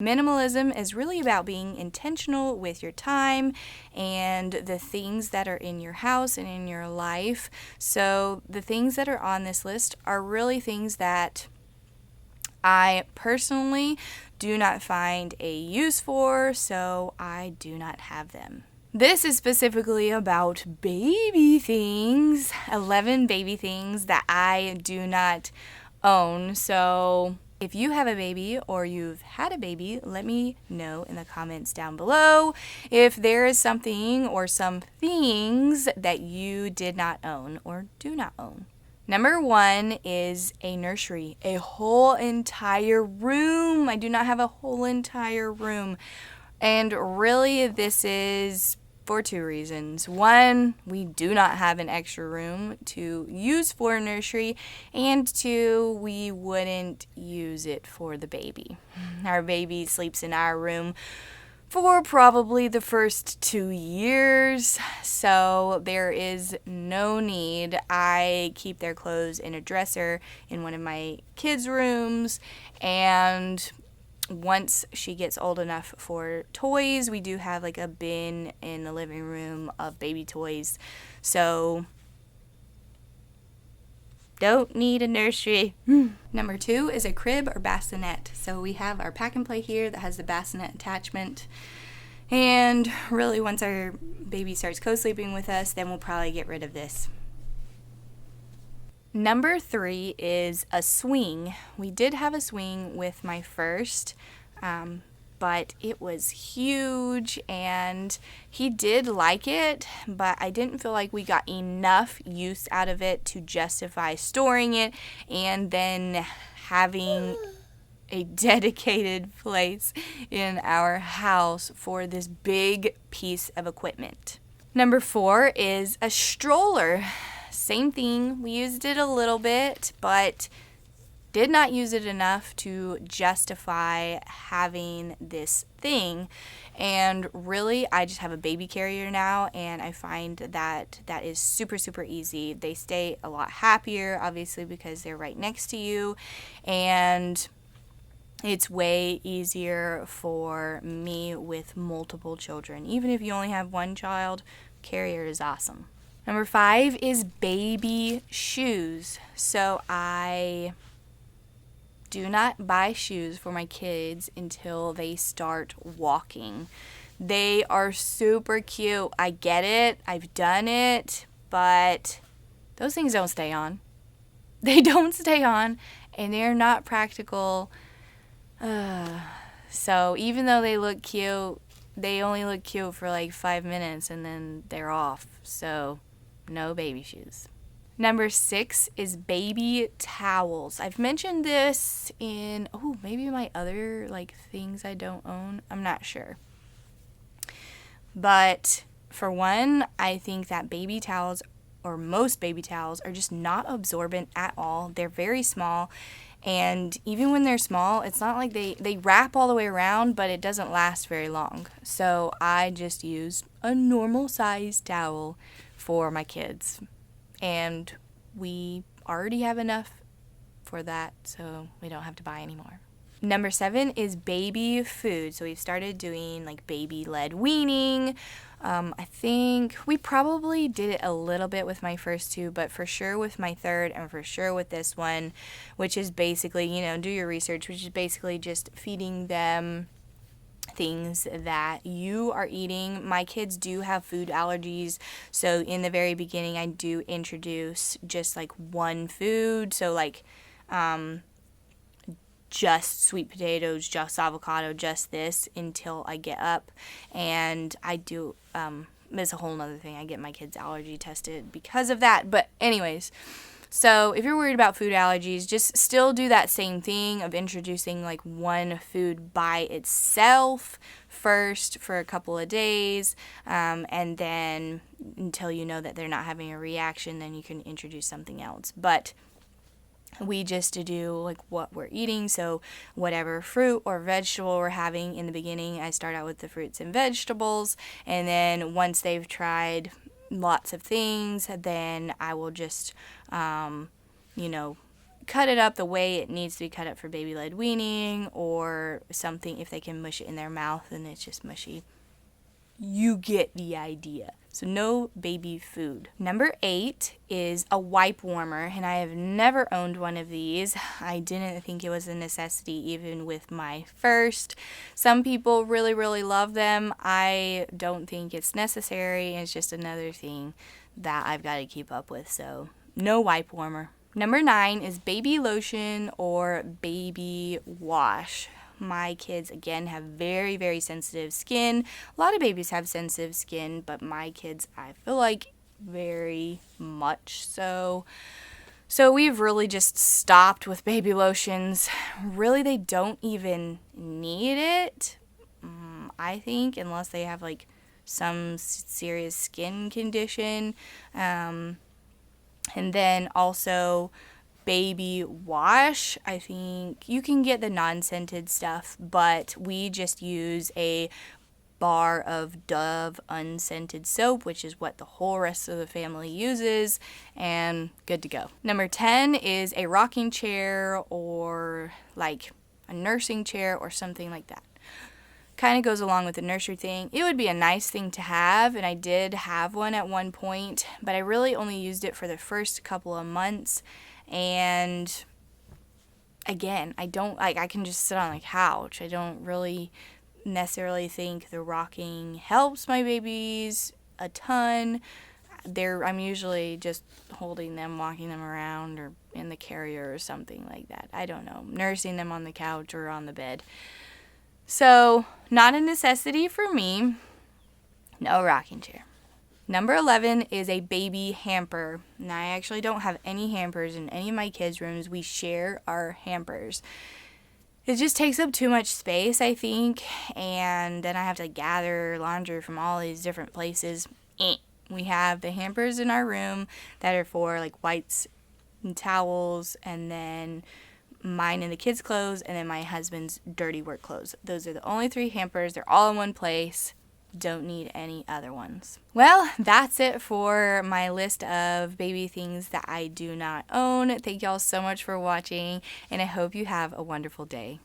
Minimalism is really about being intentional with your time and the things that are in your house and in your life. So the things that are on this list are really things that I personally do not find a use for, so I do not have them. This is specifically about baby things, 11 baby things that I do not own. So if you have a baby or you've had a baby, let me know in the comments down below if there is something or some things that you did not own or do not own. Number 1 is a nursery, a whole entire room. I do not have a whole entire room. And really, this is for 2 reasons. 1, we do not have an extra room to use for a nursery, and 2, we wouldn't use it for the baby. Our baby sleeps in our room for probably the first 2 years, so there is no need. I keep their clothes in a dresser in one of my kids' rooms, and once she gets old enough for toys, we do have like a bin in the living room of baby toys. So don't need a nursery. Number 2 is a crib or bassinet. So we have our pack and play here that has the bassinet attachment. And really, once our baby starts co-sleeping with us, then we'll probably get rid of this. Number 3 is a swing. We did have a swing with my first, but it was huge and he did like it, but I didn't feel like we got enough use out of it to justify storing it and then having a dedicated place in our house for this big piece of equipment. Number 4 is a stroller. Same thing, we used it a little bit, but did not use it enough to justify having this thing. And really, I just have a baby carrier now, and I find that that is super, super easy. They stay a lot happier, obviously, because they're right next to you, and it's way easier for me with multiple children. Even if you only have one child, carrier is awesome. Number 5 is baby shoes. So I do not buy shoes for my kids until they start walking. They are super cute. I get it. I've done it. But those things don't stay on. They don't stay on. And they're not practical. So even though they look cute, they only look cute for like 5 minutes and then they're off. So no baby shoes. Number 6 is baby towels. I've mentioned this in, maybe my other like things I don't own. I'm not sure. But for one, I think that baby towels, or most baby towels, are just not absorbent at all. They're very small. And even when they're small, it's not like they wrap all the way around, but it doesn't last very long. So I just use a normal size towel for my kids. And we already have enough for that, so we don't have to buy any more. Number 7 is baby food. So we've started doing like baby-led weaning. I think we probably did it a little bit with my first 2, but for sure with my third and for sure with this one, which is basically, do your research, which is basically just feeding them things that you are eating. My kids do have food allergies, so in the very beginning I do introduce just like one food, so like just sweet potatoes, just avocado, just this until I get up. And I do, it's a whole nother thing, I get my kids allergy tested because of that. But anyways, so if you're worried about food allergies, just still do that same thing of introducing like one food by itself first for a couple of days, and then until you know that they're not having a reaction, then you can introduce something else. But we just do like what we're eating, so whatever fruit or vegetable we're having in the beginning, I start out with the fruits and vegetables, and then once they've tried lots of things, then I will just cut it up the way it needs to be cut up for baby-led weaning, or something if they can mush it in their mouth and it's just mushy. You get the idea. So no baby food. Number 8 is a wipe warmer, and I have never owned one of these. I didn't think it was a necessity even with my first. Some people really, really love them. I don't think it's necessary. It's just another thing that I've got to keep up with. So no wipe warmer. Number 9 is baby lotion or baby wash. My kids, again, have very, very sensitive skin. A lot of babies have sensitive skin, but my kids, I feel like, very much so. So we've really just stopped with baby lotions. Really, they don't even need it, I think, unless they have, like, some serious skin condition. And then also baby wash, I think you can get the non-scented stuff, but we just use a bar of Dove unscented soap, which is what the whole rest of the family uses, and good to go. Number 10 is a rocking chair or like a nursing chair or something like that. Kind of goes along with the nursery thing. It would be a nice thing to have, and I did have one at one point, but I really only used it for the first couple of months. And again, I can just sit on the couch. I don't really necessarily think the rocking helps my babies a ton. I'm usually just holding them, walking them around, or in the carrier or something like that. I don't know, nursing them on the couch or on the bed. So, not a necessity for me. No rocking chair. Number 11 is a baby hamper. Now, I actually don't have any hampers in any of my kids' rooms. We share our hampers. It just takes up too much space, I think, and then I have to gather laundry from all these different places. We have the hampers in our room that are for like whites and towels, and then mine and the kids' clothes, and then my husband's dirty work clothes. Those are the only 3 hampers. They're all in one place. Don't need any other ones. Well, that's it for my list of baby things that I do not own. Thank y'all so much for watching, and I hope you have a wonderful day.